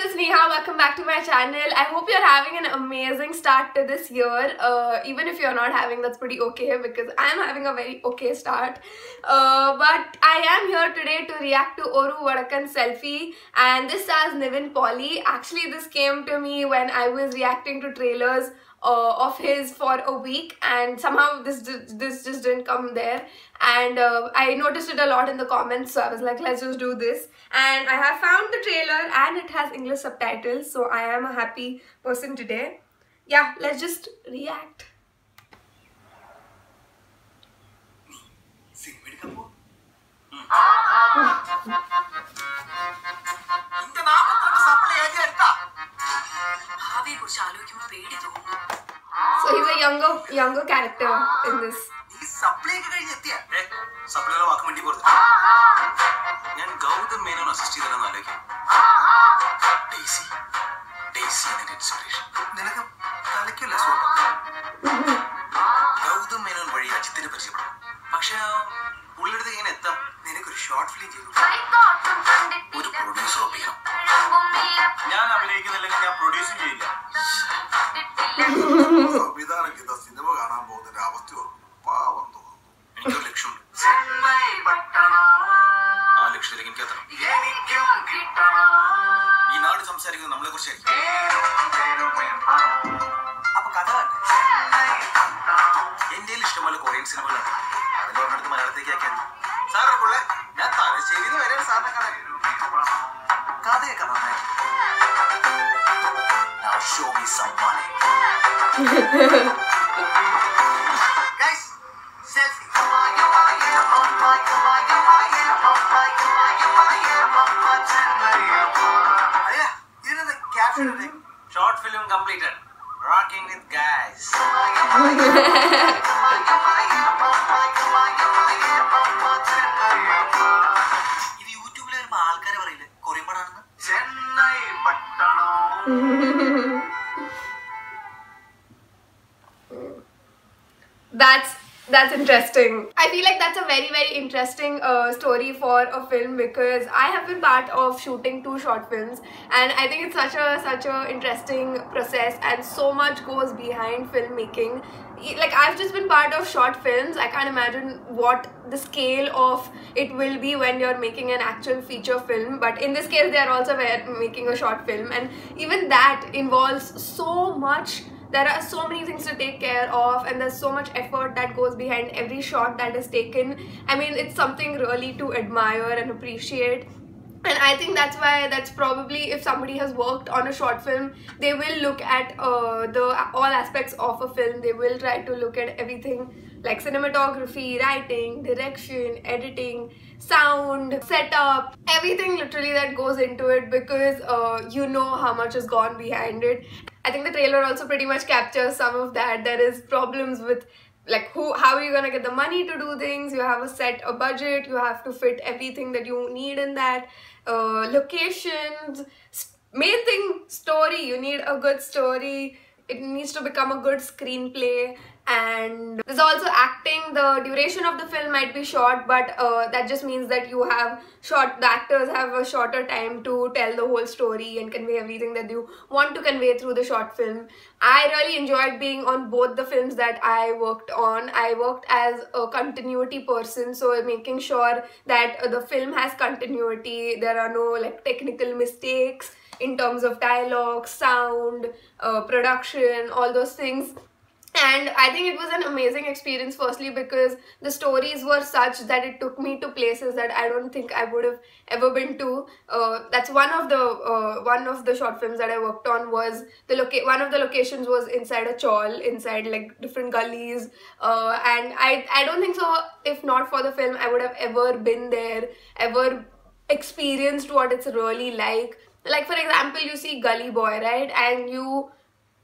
guys, it's Neha. Welcome back to my channel. I hope you're having an amazing start to this year. Even if you're not having, that's pretty okay because I'm having a very okay start. But I am here today to react to Oru Vadakkan Selfie, and this stars Nivin Pauly. Actually, this came to me when I was reacting to trailers of his for a week, and somehow this just didn't come there, and I noticed it a lot in the comments, so I was like, let's just do this. And I have found the trailer and it has English subtitles, so I am a happy person today. Yeah, let's just react. So he's a younger character in this. Now show me some money. Guys, selfie. You know the caption thing? Short film completed. Rocking with guys. That's interesting. I feel like that's a very interesting story for a film, because I have been part of shooting 2 short films, and I think it's such a interesting process, and so much goes behind filmmaking. Like, I've just been part of short films. I can't imagine what the scale of it will be when you're making an actual feature film, but in this case they are also making a short film, and even that involves so much. There are so many things to take care of, and there's so much effort that goes behind every shot that is taken. I mean, it's something really to admire and appreciate. And I think that's probably, if somebody has worked on a short film, they will look at all aspects of a film. They will try to look at everything like cinematography, writing, direction, editing, sound, setup, everything literally that goes into it, because you know how much has gone behind it. I think the trailer also pretty much captures some of that. There is problems with like how are you gonna get the money to do things. You have a budget, you have to fit everything that you need in that. Locations, main thing, story. You need a good story. It needs to become a good screenplay. And there's also acting. The duration of the film might be short, but that just means that the actors have a shorter time to tell the whole story and convey everything that you want to convey through the short film. I really enjoyed being on both the films that I worked on. I worked as a continuity person, so making sure that the film has continuity. There are no like technical mistakes in terms of dialogue, sound, production, all those things. And I think it was an amazing experience, firstly because the stories were such that it took me to places that I don't think I would have ever been to. That's one of the short films that I worked on. Was one of the locations was inside a chawl, inside like different gullies, and I don't think so, if not for the film, I would have ever been there, ever experienced what it's really like. Like, for example, you see Gully Boy, right, and you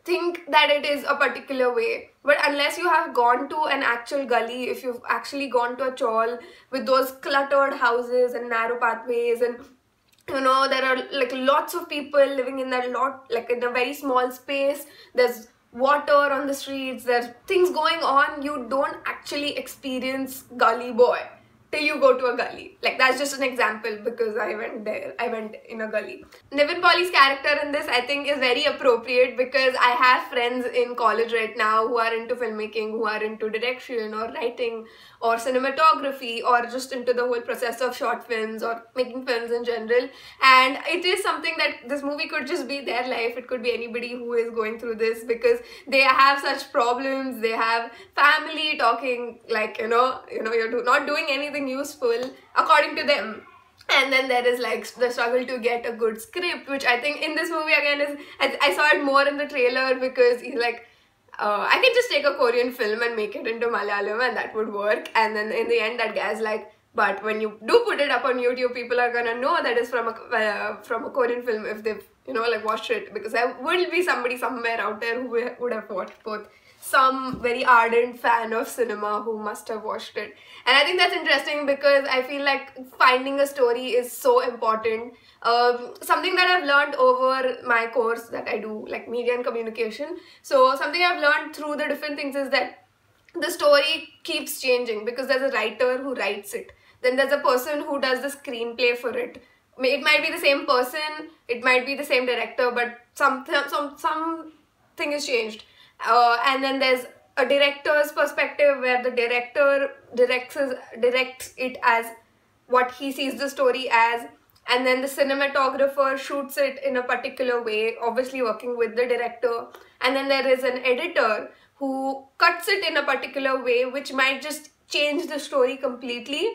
think that it is a particular way, but unless you have gone to an actual gully, if you've actually gone to a chawl with those cluttered houses and narrow pathways, and you know, there are like lots of people living in that like in a very small space, there's water on the streets, there's things going on, you don't actually experience Gully Boy till you go to a gully. Like, that's just an example because I went there. I went in a gully. Nivin Pauly's character in this, I think, is very appropriate because I have friends in college right now who are into filmmaking, who are into direction or writing or cinematography or just into the whole process of short films or making films in general. And it is something that this movie could just be their life. It could be anybody who is going through this because they have such problems. They have family talking like, you're not doing anything useful according to them. And then there is like the struggle to get a good script, which I think in this movie again is, I saw it more in the trailer because he's like, I can just take a Korean film and make it into Malayalam and that would work. And then in the end that guy's like, but when you do put it up on YouTube, people are gonna know that it's from a Korean film if they've, like watched it, because there will be somebody somewhere out there who would have watched both. Some very ardent fan of cinema who must have watched it. And I think that's interesting because I feel like finding a story is so important. Something that I've learned over my course that I do, like media and communication. So something I've learned through the different things is that the story keeps changing because there's a writer who writes it. Then there's a person who does the screenplay for it. It might be the same person, it might be the same director, but something is changed. And then there's a director's perspective where the director directs it as what he sees the story as, and then the cinematographer shoots it in a particular way, obviously working with the director, and then there is an editor who cuts it in a particular way which might just change the story completely,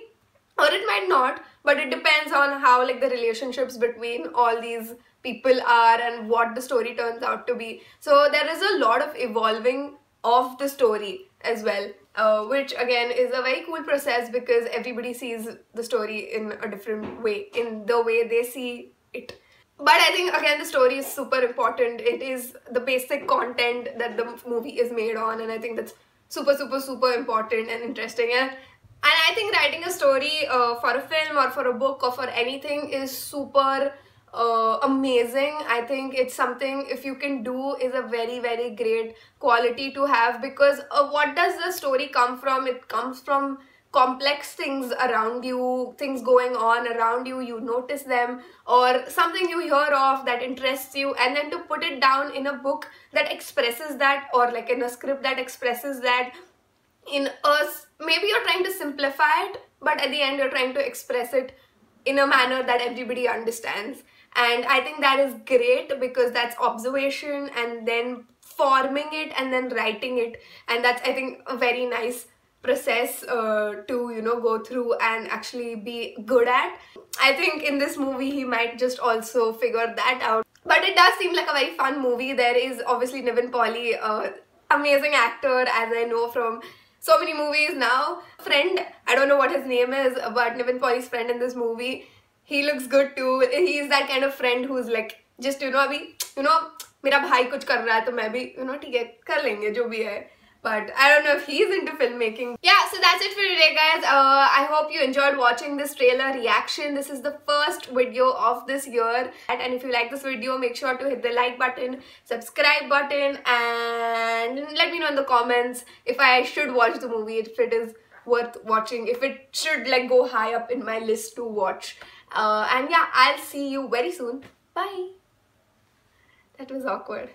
or it might not, but it depends on how like the relationships between all these people are and what the story turns out to be. So there is a lot of evolving of the story as well, which again is a very cool process because everybody sees the story in a different way, in the way they see it. But I think again the story is super important. It is the basic content that the movie is made on, and I think that's super important and interesting. And I think writing a story for a film or for a book or for anything is super amazing. I think it's something, if you can do, is a very great quality to have, because what does the story come from? It comes from complex things around you, things going on around you, you notice them, or something you hear of that interests you, and then to put it down in a book that expresses that, or like in a script that expresses that, maybe you're trying to simplify it, but at the end you're trying to express it in a manner that everybody understands. And I think that is great because that's observation and then forming it and then writing it, and that's, I think, a very nice process to go through and actually be good at. I think in this movie he might just also figure that out, but it does seem like a very fun movie. There is obviously Nivin Pauly, amazing actor, as I know from so many movies now. Friend, I don't know what his name is, but Nivin Pauly's friend in this movie, he looks good too. He's that kind of friend who's like, just abhi, मेरा भाई कुछ कर रहा है तो मैं भी, ठीक है, कर लेंगे जो भी है. But I don't know if he's into filmmaking. Yeah, so that's it for today, guys. I hope you enjoyed watching this trailer reaction. This is the first video of this year. And if you like this video, make sure to hit the like button, subscribe button, and let me know in the comments if I should watch the movie, if it is worth watching, if it should like go high up in my list to watch. And yeah, I'll see you very soon. Bye. That was awkward.